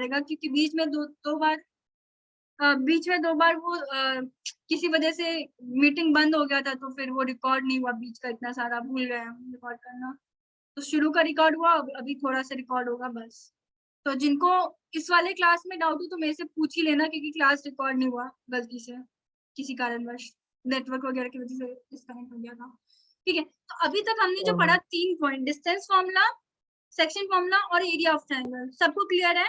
जाएगा, क्योंकि बीच में दो बार वो किसी वजह से मीटिंग बंद हो गया था, तो फिर वो रिकॉर्ड नहीं हुआ, बीच का इतना सारा भूल गए हम रिकॉर्ड करना। तो शुरू का रिकॉर्ड हुआ, अभी थोड़ा सा रिकॉर्ड होगा बस। तो जिनको इस वाले क्लास में डाउट हो तो मेरे से पूछ ही लेना, क्योंकि क्लास रिकॉर्ड नहीं हुआ गलती से, किसी कारणवश नेटवर्क वगैरह की वजह से डिस्कनेक्ट हो गया था। ठीक है, तो अभी तक हमने जो पढ़ा 3 point, distance formula, section formula और एरिया ऑफ ट्रायंगल, सबको क्लियर है?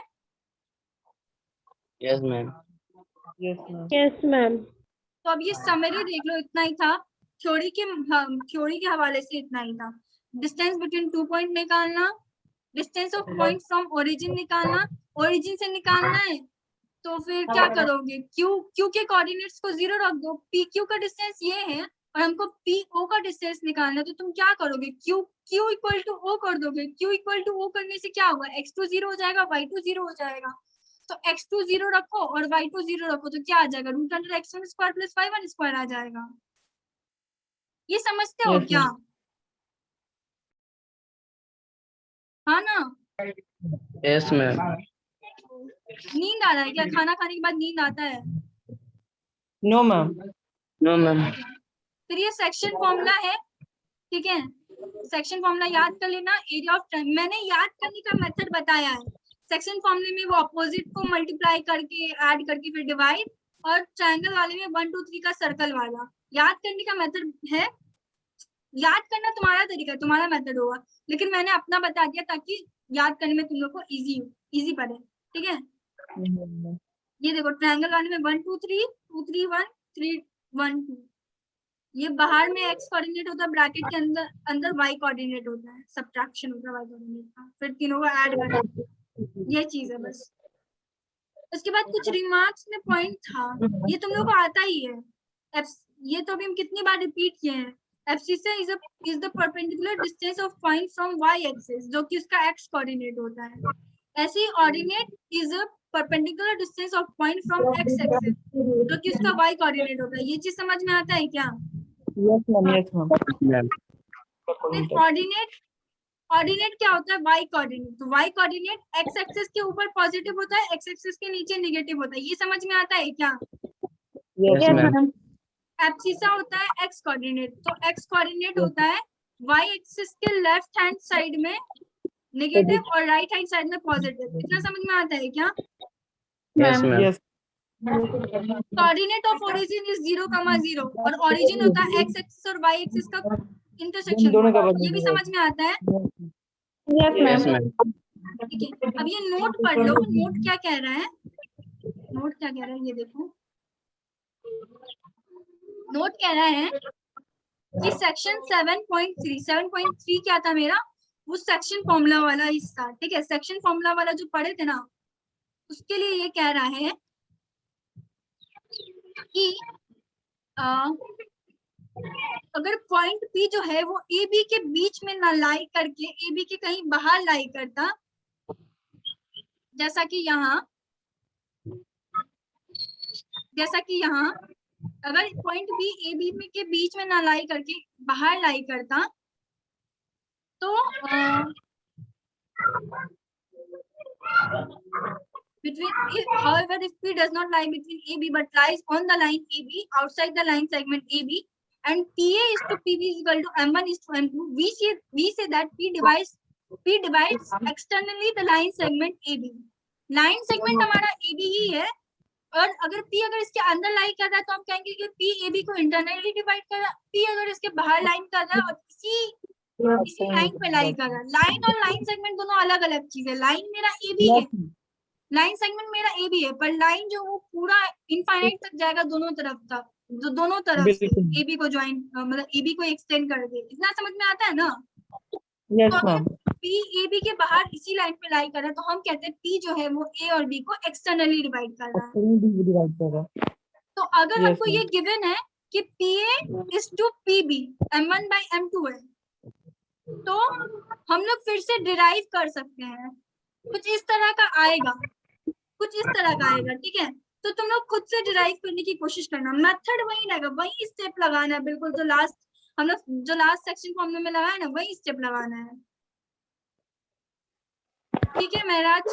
Yes ma'am. Yes ma'am. तो अब ये समरी देख लो, इतना ही था, थ्योरी के हवाले से इतना ही था। डिस्टेंस बिटवीन 2 पॉइंट निकालना, distance of point from origin निकालना, ओरिजिन से निकालना है तो फिर क्या करोगे, क्यू के कोऑर्डिनेट्स को 0 रख दो, पी क्यू का डिस्टेंस ये है और हमको पी ओ का डिस्टेंस निकालना है, तो तुम क्या करोगे, क्यू इक्वल टू ओ कर दोगे। क्यू इक्वल टू ओ करने से क्या होगा, x2 0 हो जाएगा, y2 0 हो जाएगा। तो x2 0 रखो और y2 0 रखो तो क्या आ जाएगा, root under x1 square plus y1 square आ जाएगा। ये समझते हो क्या? हाँ ना? Yes ma'am. नींद आ रहा है क्या, खाना खाने के बाद नींद आता है? No ma'am. No ma'am. फिर ये सेक्शन फॉर्मूला है, ठीक है, सेक्शन फॉर्मूला याद कर लेना। एरिया ऑफ ट्रायंगल मैंने याद करने का मेथड बताया है। सेक्शन फॉर्मूले में वो अपोजिट को मल्टीप्लाई करके ऐड करके फिर डिवाइड, और ट्रायंगल वाले में 1 2 3 का सर्कल वाला याद करने का मेथड है। याद करना तुम्हारा तरीका, तुम्हारा मेथड होगा, लेकिन मैंने अपना बता दिया ताकि याद करने में तुम लोग को इजी पड़े। ठीक है, ये देखो ट्रायंगल वाले में 1 2 3 2 3 1 3 1 2, ये बाहर में x कोऑर्डिनेट होता है, ब्रैकेट के अंदर y कोऑर्डिनेट होता है, सब्ट्रैक्शन होता है y कोऑर्डिनेट का, फिर तीनों को ऐड करना, ये चीज है बस। उसके बाद कुछ रिमार्क्स में पॉइंट था, ये तुम लोग को आता ही है, ये तो अभी हम कितनी बार रिपीट किए हैं। Abscissa is the perpendicular distance of point from y axis, जो कि उसका x कोऑर्डिनेट होता है। ऐसे ही ordinate is a perpendicular distance of point from x axis, जो कि उसका y कोऑर्डिनेट होता है। ये चीज समझ में आता है क्या? Yes ma'am. Yes ma'am. फिर ऑर्डिनेट क्या होता है, y कोऑर्डिनेट। तो y कोऑर्डिनेट x एक्सिस के ऊपर पॉजिटिव होता है, x एक्सिस के नीचे नेगेटिव होता है। ये समझ में आता है क्या? Yes ma'am. एब्सिस्सा होता है x कोऑर्डिनेट, तो x कोऑर्डिनेट होता है y एक्सिस के लेफ्ट हैंड साइड में नेगेटिव और राइट हैंड साइड में पॉजिटिव। इतना समझ में आता है क्या? Yes ma'am. Yes. Coordinate of origin is 0, 0 और ओरिजिन होता है x एक्सिस और y एक्सिस का इंटरसेक्शन दोनों का पॉइंट। ये भी समझ में आता है? Yes ma'am. ठीक है, अब ये नोट पढ़ लो, नोट क्या कह रहा है, नोट क्या कह रहा है ये देखो। नोट कह रहा है कि सेक्शन 7.3 क्या था मेरा, वो सेक्शन फॉर्मूला वाला हिस्सा। ठीक है, सेक्शन फॉर्मूला वाला जो पढ़े थे ना, उसके लिए ये कह रहा है कि अगर पॉइंट P जो है वो AB के बीच में ना लाई करके AB के कहीं बाहर लाई करता, जैसा कि यहाँ अगर पॉइंट B AB में के बीच में ना लाई करके बाहर लाई करता, तो however if P does not lie between AB but lies on the line AB outside the line segment AB and PA is to PB is equal to M1 is to M2, we say that P divides externally the line segment AB. Line segment हमारा AB ही है, और अगर P अगर इसके अंदर लाई कर रहा है तो हम कहेंगे कि P AB को इंटरनली डिवाइड कर रहा है। P अगर इसके बाहर लाइन कर रहा है और इसी लाइन पे लाई कर रहा है। लाइन और लाइन सेगमेंट दोनों अलग अलग चीज है। लाइन मेरा AB है, लाइन सेगमेंट मेरा AB है, पर लाइन जो वो पूरा इनफाइनाइट तक जाएगा दोनों तरफ तक, जो दोनों तरफ से AB को ज्वाइन मतलब AB को एक्सटेंड कर दे। इतना समझ में आता है ना? यस तो मैम। P AB के बाहर इसी लाइन पे लाई कर रहा है, तो हम कहते हैं P जो है वो A और B को एक्सटर्नली डिवाइड कर रहा है। तो अगर हमको ये गिवन है कि PA is to PB M1 by M2 है, तो हम लोग फिर से डिराइव कर सकते हैं। कुछ इस तरह का आएगा, ठीक है? तो तुम लोग खुद से डिराइव करने की कोशिश करना, मेथड वही रहेगा, वही स्टेप लगाना है, बिल्कुल जो लास्ट सेक्शन फॉर्मूला में लगाया ना, वही स्टेप लगाना है। ठीक है महराज?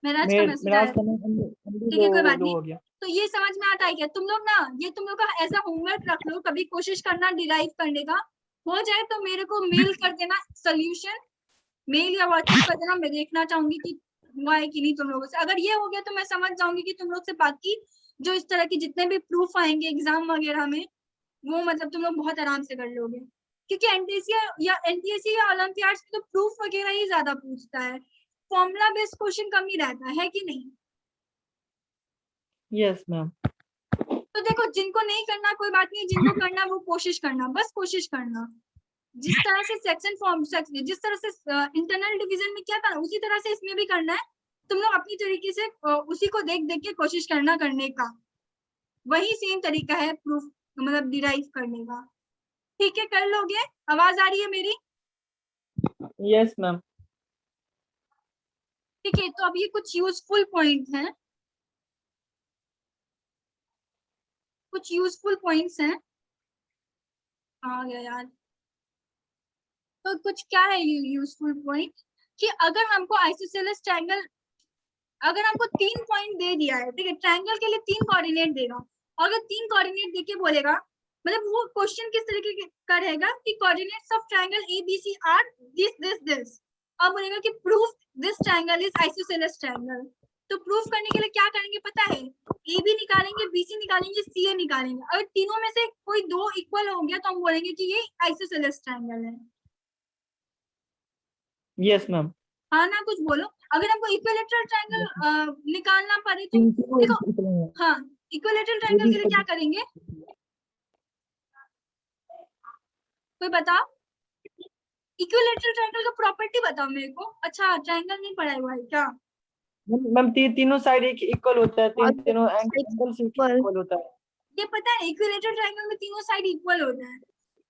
मेराज का मैसेज आया मेराज का MB ठीक है, कोई बात लो नहीं। हो गया। तो ये समझ में आता है क्या तुम लोग ना, ये तुम लोग का ऐसा होमवर्क रख लो, कभी कोशिश करना डिराइव करने का, हो जाए तो मेरे को मेल कर देना सोल्यूशन, मेल या व्हाट्सएप कर देना, मैं देखना चाहूंगी कि हुआ है कि नहीं तुम लोगों से। अगर ये हो गया तो मैं समझ जाऊंगी कि तुम लोग से बाकी जो इस तरह के जितने भी प्रूफ आएंगे एग्जाम वगैरह में, वो मतलब तुम लोग बहुत आराम से कर लोगे, क्योंकि एनटीएससी या ओलंपियाड्स में तो प्रूफ वगैरह ही ज्यादा पूछता है, फॉर्मूला बेस्ड क्वेश्चन कम ही रहता है कि नहीं। Yes ma'am. तो देखो, जिनको नहीं करना कोई बात नहीं, जिनको करना वो कोशिश करना, बस कोशिश करना। जिस तरह से सेक्शन फॉर्म जिस तरह से इंटरनल डिवीजन में किया था उसी तरह से इसमें भी करना है। तुम लोग अपनी तरीके से उसी को देख देख के कोशिश करना करने का, वही सेम तरीका है प्रूफ मतलब डिराइव करने का। ठीक है, कर लोगे? आवाज आ रही है मेरी? Yes ma'am. ठीक है, तो अब ये कुछ यूजफुल पॉइंट्स हैं, कुछ यूजफुल पॉइंट्स हैं। आ गया यार। तो कुछ क्या है ये यूजफुल पॉइंट, कि अगर हमको आइसोसेलेस ट्रायंगल, अगर हमको 3 पॉइंट दे दिया है, ठीक है, ट्रायंगल के लिए 3 कोऑर्डिनेट देगा, और अगर 3 कोऑर्डिनेट देके बोलेगा, मतलब वो क्वेश्चन किस तरीके का रहेगा कि coordinates of triangle ABC are this this this, अब बोलेगा कि proof this triangle is isosceles triangle. तो प्रूफ करने के लिए क्या करेंगे पता है, ए बी निकालेंगे, बीसी निकालेंगे, सी ए निकालेंगे, अगर तीनों में से कोई 2 इक्वल हो गया तो हम बोलेंगे कि ये आइसोसेलेस ट्रायंगल है। Yes ma'am. हाँ ना, कुछ बोलो। अगर हमको इक्विलेटरल ट्रायंगल निकालना पड़े तो देखो, हाँ, इक्विलेटरल ट्रायंगल के लिए क्या करेंगे, कोई बताओ, इक्विलेटरल ट्रायंगल का प्रॉपर्टी बताओ मेरे को। अच्छा, ट्रायंगल नहीं पढ़ा हुआ है क्या? मैम तीनों साइड इक्वल होता है, तीनों एंगल से इक्वल होता है। ये पता है, इक्विलेटरल ट्रायंगल में तीनों साइड इक्वल होता है,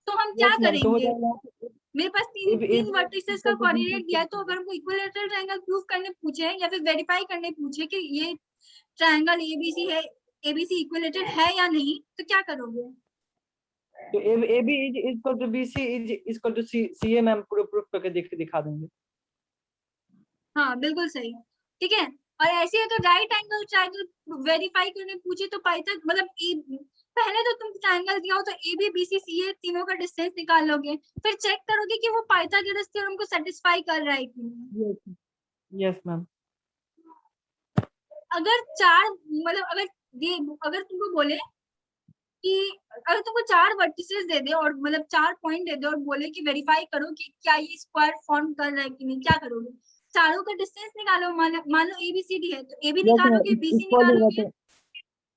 तो हम क्या यस मैम। तो हो करेंगे, जाएगा मेरे पास तीन वर्टिसेस का कोऑर्डिनेट दिया है, तो अगर हमको इक्विलेटरल ट्रायंगल प्रूफ करने पूछे या फिर वेरीफाई करने पूछे कि ये ट्रायंगल एबीसी है, एबीसी इक्विलेटरल है या नहीं, तो क्या करोगे? तो AB is equal to BC is equal to CA ma'am, proof करके दिखा देंगे। हाँ, बिल्कुल सही। ठीक है, और ऐसे है तो राइट एंगल ट्रायंगल वेरीफाई करने पूछे तो पाइथन मतलब पहले तो तुम ट्रायंगल दिया हो तो ए बी बी सी सी ए तीनों का डिस्टेंस निकाल लोगे, फिर चेक करोगे कि वो पाइथागोरस थ्योरम को सेटिस्फाई कर रहा है कि नहीं। Yes ma'am. अगर चार मतलब अगर तुमको बोले कि अगर तुमको 4 वर्टिसेस दे दे और मतलब 4 पॉइंट दे दे और बोले कि वेरीफाई करो कि क्या ये स्क्वायर फॉर्म कर रहा है कि नहीं, क्या करोगे? चारों का डिस्टेंस निकालो, मान लो ABCD है तो AB निकालोगे, BC निकालोगे।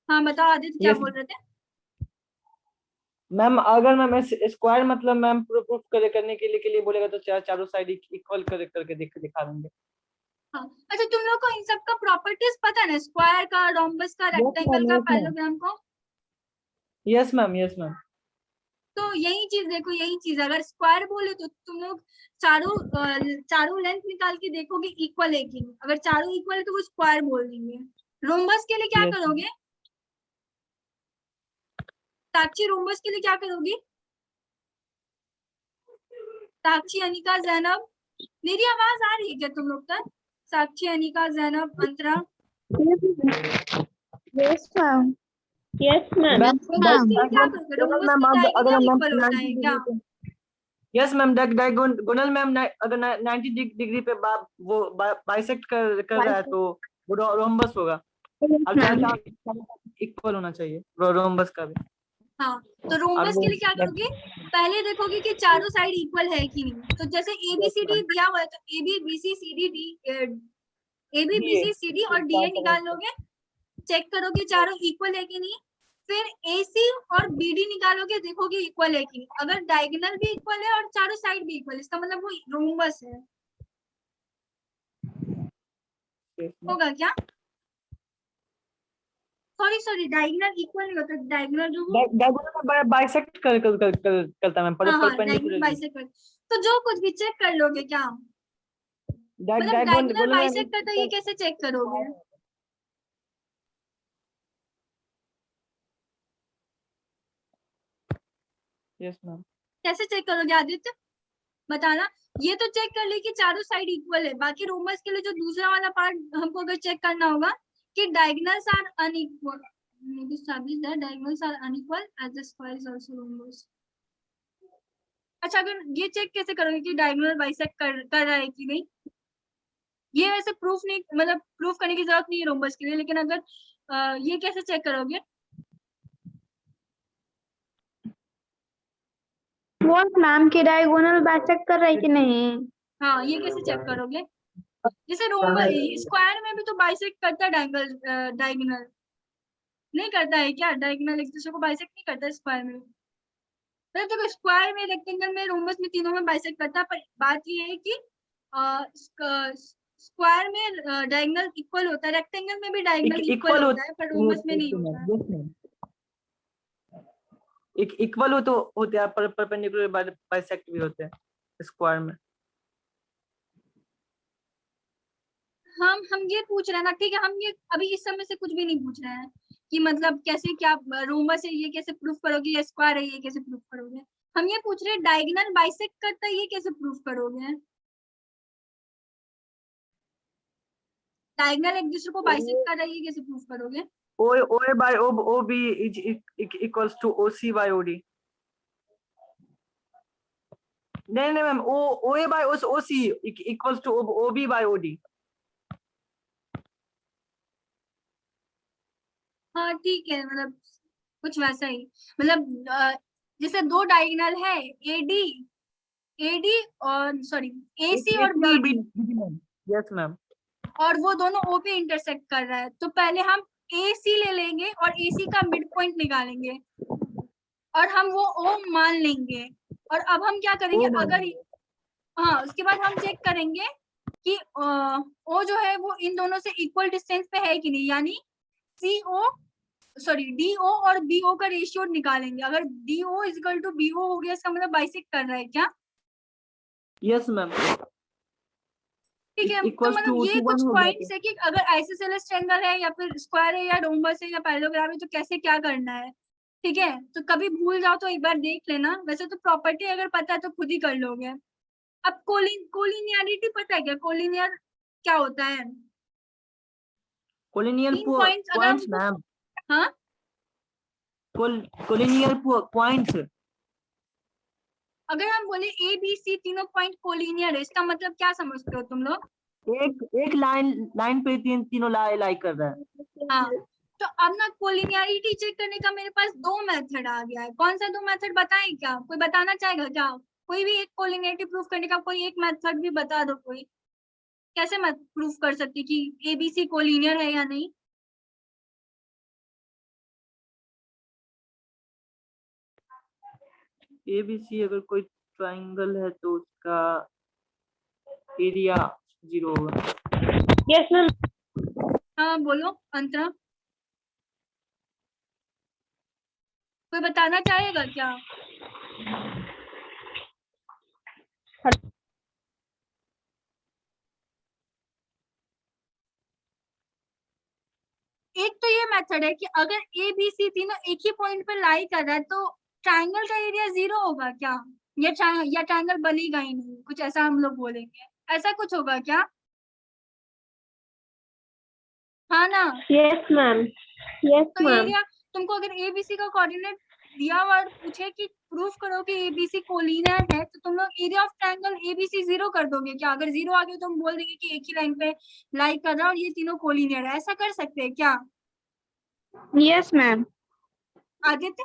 हाँ बताओ आदित्य, क्या बोल रहे थे? मैम अगर मैम स्क्वायर मतलब मैम प्रूफ करने के लिए बोलेगा तो चारों साइड इक्वल करके दिखा देंगे। हाँ, अच्छा, तुम लोग को इन सब का प्रॉपर्टीज पता है ना, स्क्वायर का, रोम्बस का, रेक्टेंगल का, पैरेललोग्राम का? Yes ma'am. Yes ma'am. तो यही चीज देखो, यही चीज अगर स्क्वायर बोले तो तुम लोग चारों लेंथ निकाल के देखोगे इक्वल है कि नहीं, अगर चारों इक्वल है तो वो स्क्वायर बोल देंगे। रोम्बस के लिए क्या करोगे साक्षी, रोम्बस के लिए क्या करोगी साक्षी, अनिका, जैनब? मेरी आवाज आ रही है क्या तुम लोग तक? साक्षी, अनिका, जैनब, अंतरा? Yes, ma'am. Yes, ma'am. Rhombus के लिए क्या करोगे? रोम्बस का डायगोनल इक्वल होता है क्या? Yes ma'am. डायगोनल मैम अगर 90 डिग्री पे वो बाइसेक्ट कर रहा है तो वो रोम्बस होगा। अब इक्वल होना चाहिए रोम्बस का भी। हाँ, तो रोम्बस के लिए क्या करोगे, पहले देखोगे कि चारों साइड इक्वल है कि नहीं। तो जैसे ABCD दिया हुआ है तो AB BC CD D AB BC CD और DA निकाल लोगे, चेक करोगे चारों इक्वल है कि नहीं, फिर AC और BD निकालोगे, देखोगे इक्वल है कि नहीं। अगर डायगोनल भी इक्वल है और चारों साइड भी इक्वल, इसका मतलब वो रोम्बस है। होगा क्या? सॉरी, डायगोनल इक्वल नहीं होता, डायगोनल जो वो डायगोनल बाइसेक्ट करता है मैम, हाँ डायगोनल बाइसेक्ट कर, तो जो कुछ भी चेक कर लोगे क्या, मतलब डायगोनल बाइसेक्ट करता है, ये कैसे चेक करोगे? Yes ma'am. कैसे चेक करोगे आदित्य, बताना। ये तो चेक कर ले कि चारों साइड इक्वल है। बाकी रोमस के लिए जो दूसरा वाला पार्ट हमको अगर चेक करना होगा कि diagonals are unequal, establish that diagonals are unequal as the square is also rhombus। अच्छा, अगर ये चेक कैसे करोगे कि डायगोनल बाइसेक्ट कर रहा है कि नहीं, ये वैसे प्रूफ नहीं, मतलब प्रूफ करने की जरूरत नहीं है रोम्बस के लिए, लेकिन अगर ये कैसे चेक करोगे? what मैम की डायगोनल बाइसेक्ट कर रहा है कि नहीं? हाँ, ये कैसे चेक करोगे? जैसे रोम्बस स्क्वायर में भी तो बाइसेक्ट करता है डायगोनल नहीं करता है क्या? डायगोनल एक दूसरे को बाइसेक्ट नहीं करता स्क्वायर में। तो स्क्वायर में, रेक्टेंगल में, रोम्बस में, तीनों में बाइसेक्ट करता है। पर बात ये है कि स्क्वायर में डायगोनल इक्वल होता है, रेक्टेंगल में भी डायगोनल इक्वल होता है, पर रोम्बस में नहीं होता है। इक्वल हो तो होते हैं, पर परपेंडिकुलर बाइसेक्ट भी होते हैं स्क्वायर में। हम ये पूछ रहे हैं ना, ठीक है, हम ये अभी इस समय से कुछ भी नहीं पूछ रहे हैं कि मतलब कैसे, क्या रोम्बस है ये कैसे प्रूफ करोगे, या स्क्वायर है ये कैसे प्रूफ करोगे। हम ये पूछ रहे हैं डायगोनल बाइसेक्ट करता है ये कैसे प्रूफ करोगे। डायगोनल एक दूसरे को बाइसेक्ट कर रहा है ये कैसे प्रूफ करोगे। OA by OB is equals to OC by OD। नहीं ma'am, OA by OC equals to OB by OD। हाँ ठीक है, मतलब कुछ वैसा ही, मतलब जैसे दो डायगोनल है AD और सॉरी AC और BD। Yes ma'am. और वो दोनों O पे इंटरसेक्ट कर रहा है, तो पहले हम AC ले लेंगे और AC का मिड पॉइंट निकालेंगे और हम वो O मान लेंगे। और अब हम क्या करेंगे, अगर हाँ, उसके बाद हम चेक करेंगे कि O जो है वो इन दोनों से इक्वल डिस्टेंस पे है कि नहीं, यानी DO और BO का रेशियो निकालेंगे। अगर DO is equal to BO हो गया, इसका मतलब बाइसेक्ट कर रहा है क्या? Yes ma'am. ठीक है, तो मतलब ये कुछ पॉइंट्स है कि अगर आइसोसेलेस ट्रायंगल है या फिर स्क्वायर है या रोम्बस है या पैरेललोग्राम है तो कैसे क्या करना है। ठीक है, तो कभी भूल जाओ तो एक बार देख लेना, वैसे तो प्रॉपर्टी अगर पता है तो खुद ही कर लोगे। अब कोलिनियरिटी पता है क्या? कोलिनियर क्या होता है? Collinear points ma'am. हाँ, कोलिनियर पॉइंट्स। अगर हम बोले ABC तीनों पॉइंट कोलिनियर है, इसका मतलब क्या समझते हो तुम लोग? एक लाइन पे तीनों लाई कर रहा है। हाँ, तो अब ना कोलिनियरिटी चेक करने का मेरे पास दो मेथड आ गया है। कौन सा दो मेथड बताएं क्या? कोई बताना चाहेगा क्या? कोई भी एक कोलिनियरिटी प्रूफ करने का कोई एक मेथड भी बता दो। कोई कैसे मैं प्रूफ कर सकती कि ABC कोलिनियर है या नहीं? ABC अगर कोई ट्रायंगल है तो उसका एरिया 0 होगा। Yes ma'am. हाँ बोलो अंतरा, कोई बताना चाहेगा क्या? एक तो ये मेथड है कि अगर ABC तीनों एक ही पॉइंट पर लाई कर रहा है तो ट्रायंगल का एरिया 0 होगा क्या? या ट्रायंगल बनेगा ही नहीं, कुछ ऐसा हम लोग बोलेंगे। ऐसा कुछ होगा क्या? हाँ ना? Yes ma'am. यस तो मैम। एरिया, तुमको अगर ABC का कोऑर्डिनेट दिया हुआ और पूछे कि प्रूफ करो कि ABC कोलिनियर है, तो तुम लोग एरिया ऑफ ट्रायंगल ABC 0 कर दोगे क्या? अगर 0 आ गया तो हम बोल देंगे कि एक ही लाइन पे लाई कर रहा है और ये तीनों कोलिनियर है। ऐसा कर सकते हैं क्या? Yes ma'am. आदित्य,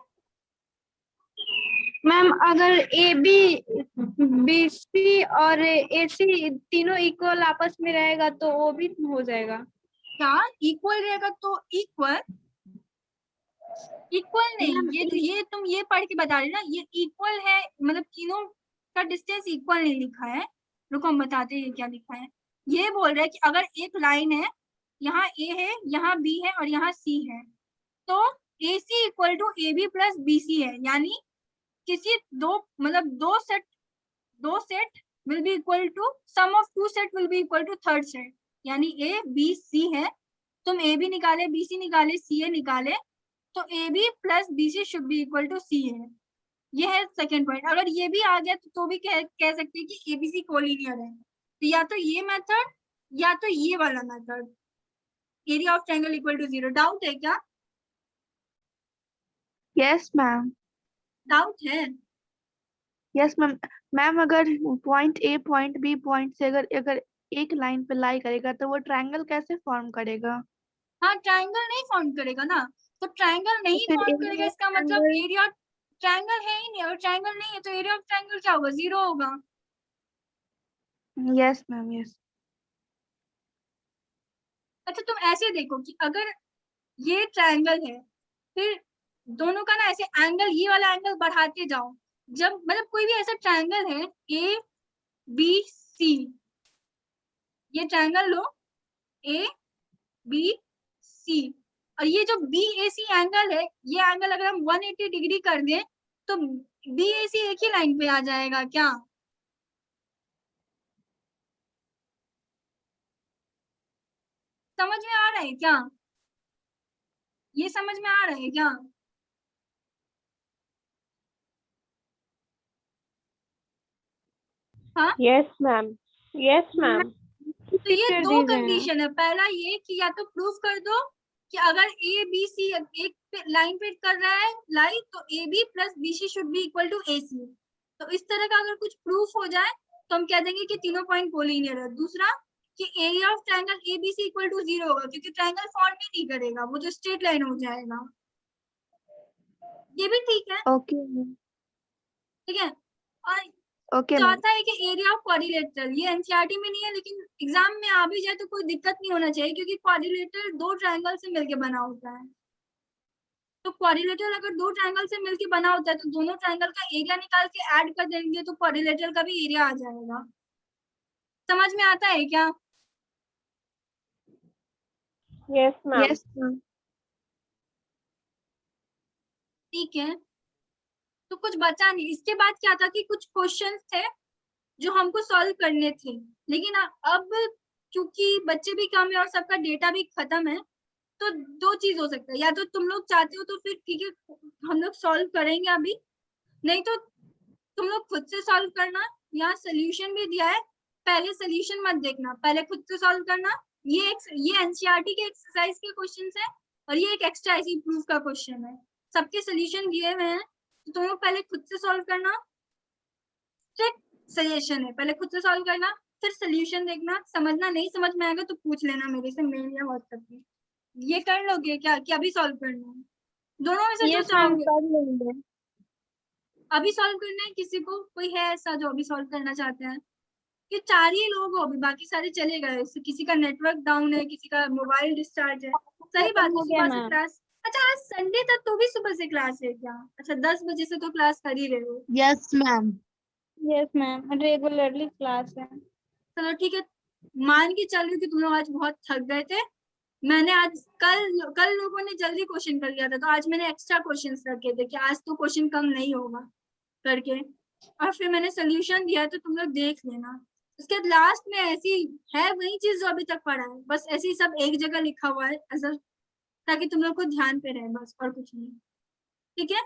मैम अगर BC और AC तीनों इक्वल आपस में रहेगा तो वो भी हो जाएगा क्या इक्वल रहेगा? तो इक्वल नहीं, ये तुम ये पढ़ के बता रहे ना, ये इक्वल है मतलब तीनों का डिस्टेंस इक्वल नहीं लिखा है। रुको हम बताते हैं क्या लिखा है। ये बोल रहा है कि अगर एक लाइन है, यहाँ A है, यहाँ B है और यहाँ C है, तो AC equal to AB plus BC है। यानी किसी दो set will be equal to sum of two set will be equal to third set. यानी A B C है, तुम AB निकाले, BC निकाले, CA निकाले, तो AB plus BC should be equal to CA है। ये है सेकंड पॉइंट। अगर ये भी आ गया तो भी कह सकते हैं कि एबीसी कोलिनियर है। तो या तो ये मेथड या तो ये वाला method, area of triangle equal to 0। Doubt है क्या? Yes ma'am. डाउट है? Yes ma'am. मैम अगर point A point B point से अगर अगर एक लाइन पे लाई करेगा तो वो ट्रायंगल कैसे फॉर्म करेगा? हाँ, ट्रायंगल नहीं फॉर्म करेगा ना। तो ट्रायंगल नहीं फिर फॉर्म area करेगा of इसका मतलब triangle- एरिया ट्रायंगल है ही नहीं। और ट्रायंगल नहीं है तो एरिया ऑफ ट्रायंगल क्या होगा? 0 होगा। Yes ma'am yes. अच्छा तुम ऐसे देखो कि अगर ये ट्रायंगल है, फिर दोनों का ना ऐसे एंगल, ये वाला एंगल बढ़ाते जाओ। जब मतलब कोई भी ऐसा ट्रायंगल है ए बी सी, ये ट्रायंगल लो ए बी सी, और ये जो बी ए सी एंगल है, ये एंगल अगर हम 180 डिग्री कर दें तो बी ए सी एक ही लाइन पे आ जाएगा क्या? समझ में आ रहा है क्या? ये समझ में आ रहा है क्या? हाँ, यस मैम, यस मैम। तो ये कर दो दीजिए। कंडीशन है। पहला ये कि या तो प्रूफ कर दो कि अगर ए बी सी एक लाइन पे कर रहा है लाई, तो A B plus B C should be equal to A C. तो इस तरह का अगर कुछ प्रूफ हो जाए तो हम कह देंगे कि तीनों पॉइंट कोलिनियर है। दूसरा कि area of triangle A B C equal to 0 होगा, क्योंकि ट्रायंगल फॉर्म ही नहीं करेगा, वो जो स्ट्रेट लाइन हो जाएगा। ये भी ठीक है, ओके मैम। ठीक है। और ओके मैम। चौथा है कि एरिया ऑफ क्वाड्रिलेटरल, ये एनसीईआरटी में नहीं है लेकिन एग्जाम में आ भी जाए तो कोई दिक्कत नहीं होना चाहिए, क्योंकि क्वाड्रिलेटरल दो ट्रायंगल से मिलके बना होता है। तो क्वाड्रिलेटरल अगर दो ट्रायंगल से मिलके बना होता है तो दोनों ट्रायंगल का एरिया निकाल के ऐड कर देंगे तो क्वाड्रिलेटरल का भी एरिया आ जाएगा। समझ में आता है क्या? Yes ma'am. Yes ma'am. ठीक है, तो कुछ बचा नहीं। इसके बाद क्या था कि कुछ क्वेश्चंस थे जो हमको सॉल्व करने थे, लेकिन अब क्योंकि बच्चे भी कम है और सबका डेटा भी खत्म है, तो दो चीज हो सकता है। या तो तुम लोग चाहते हो तो फिर ठीक है हम लोग सॉल्व करेंगे अभी, नहीं तो तुम लोग खुद से सॉल्व करना। यहाँ सोल्यूशन भी दिया है, पहले सोल्यूशन मत देखना, पहले खुद से सॉल्व करना। ये एनसीईआरटी के एक्सरसाइज के क्वेश्चंस है और ये एक एक्स्ट्रा ऐसी प्रूफ का क्वेश्चन है। सबके सोल्यूशन दिए हुए हैं, तो तुम लोग पहले खुद से सॉल्व करना। सजेशन है, पहले खुद से सॉल्व करना, फिर सोल्यूशन देखना। समझना, नहीं समझ में आएगा तो पूछ लेना मेरे से, मेल या व्हाट्सएप पे। ये कर लोगे क्या कि अभी सॉल्व करना है? दोनों में से जो यस मैम चाहोगे। कर लेंगे। अभी सॉल्व करना है? किसी को कोई है ऐसा जो अभी सॉल्व करना चाहते हैं? ये 4 ही लोग हो अभी, बाकी सारे चले गए। किसी का नेटवर्क डाउन है, किसी का मोबाइल डिस्चार्ज है। सही बात है, हो गया सुबह से मैम। क्लास। अच्छा आज संडे था तो भी सुबह से क्लास है क्या? अच्छा 10 बजे से तो क्लास कर ही रहे हो। Yes ma'am. Yes ma'am regularly class है। चलो ठीक है, मान के चल रही हूँ कि तुम लोग आज बहुत थक गए थे। मैंने आज कल लोगों ने जल्दी क्वेश्चन कर लिया था, तो आज मैंने एक्स्ट्रा क्वेश्चंस रखे थे कि आज तो क्वेश्चन कम नहीं होगा करके, और फिर मैंने सोल्यूशन दिया तो तुम लोग देख लेना। उसके बाद लास्ट में ऐसी है वही चीज जो अभी तक पढ़ा है, बस ऐसी सब एक जगह लिखा हुआ है ऐसा, ताकि तुम लोग को ध्यान पे रहे, बस और कुछ नहीं। ठीक है,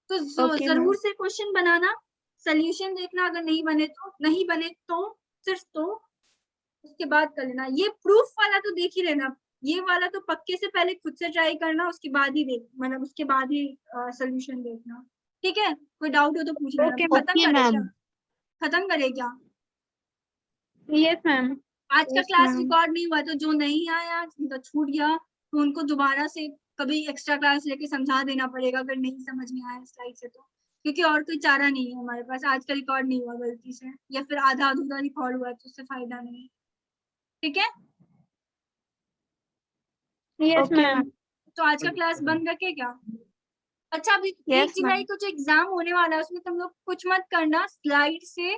तो Okay, जरूर ma'am. से क्वेश्चन बनाना, सोल्यूशन देखना। अगर नहीं बने तो सिर्फ तो उसके बाद कर लेना। ये प्रूफ वाला तो देख ही लेना, ये वाला तो पक्के से पहले खुद से ट्राई करना, उसके बाद ही देख, मतलब उसके बाद ही सोल्यूशन देखना। ठीक है, कोई डाउट हो तो पूछ लेना। Okay, खत्म okay, करे क्या? ma'am. खत्म करे क्या? Yes ma'am. आज का Yes, क्लास ma'am. रिकॉर्ड नहीं हुआ तो जो नहीं आया जिनका छूट गया तो उनको दोबारा से कभी एक्स्ट्रा क्लास लेके समझा देना पड़ेगा, अगर नहीं समझ में आया स्लाइड से तो, क्योंकि और कोई चारा नहीं है हमारे पास। आज का रिकॉर्ड नहीं हुआ गलती से, या फिर आधा अधूरा रिकॉर्ड हुआ तो उससे फायदा नहीं है। ठीक है, यस Okay, मैम। ma'am. तो आज का क्लास बंद रखे क्या? अच्छा अभी 1 Yes, जुलाई ma'am. को जो एग्जाम होने वाला है उसमें तुम लोग कुछ मत करना। स्लाइड से,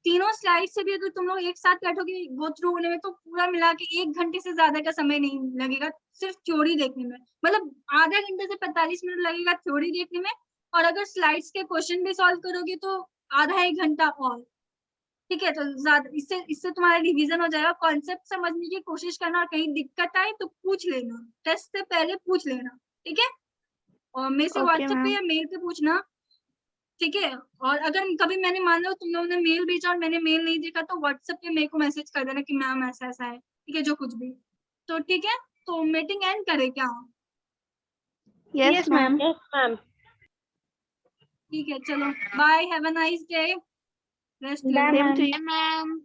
तीनों स्लाइड से भी अगर तुम लोग एक साथ बैठोगे गो थ्रू होने में तो पूरा मिला के 1 घंटे से ज्यादा का समय नहीं लगेगा सिर्फ थ्योरी देखने में। मतलब आधा घंटे से 45 मिनट लगेगा थ्योरी देखने में, और अगर स्लाइड्स के क्वेश्चन भी सॉल्व करोगे तो आधा 1 घंटा और। ठीक है, तो ज्यादा इससे इससे तुम्हारा रिवीजन हो जाएगा। कॉन्सेप्ट समझने की कोशिश करना, और कहीं दिक्कत आए तो पूछ लेना, टेस्ट से पहले पूछ लेना। ठीक है, और मेरे से Okay, व्हाट्सएप पे ma'am. या मेल पे पूछना। ठीक है। और अगर कभी मैंने मान लो तुम लोगों ने मेल भेजा और मैंने मेल नहीं देखा तो व्हाट्सएप पे मेरे को मैसेज कर देना कि मैम ऐसा ऐसा है, ठीक है, जो कुछ भी। तो ठीक है, तो मीटिंग एंड करे क्या? Yes ma'am. Yes, ma'am. ठीक है, चलो bye, have a nice day, rest ले Bye, लो। Same ma'am. To you ma'am.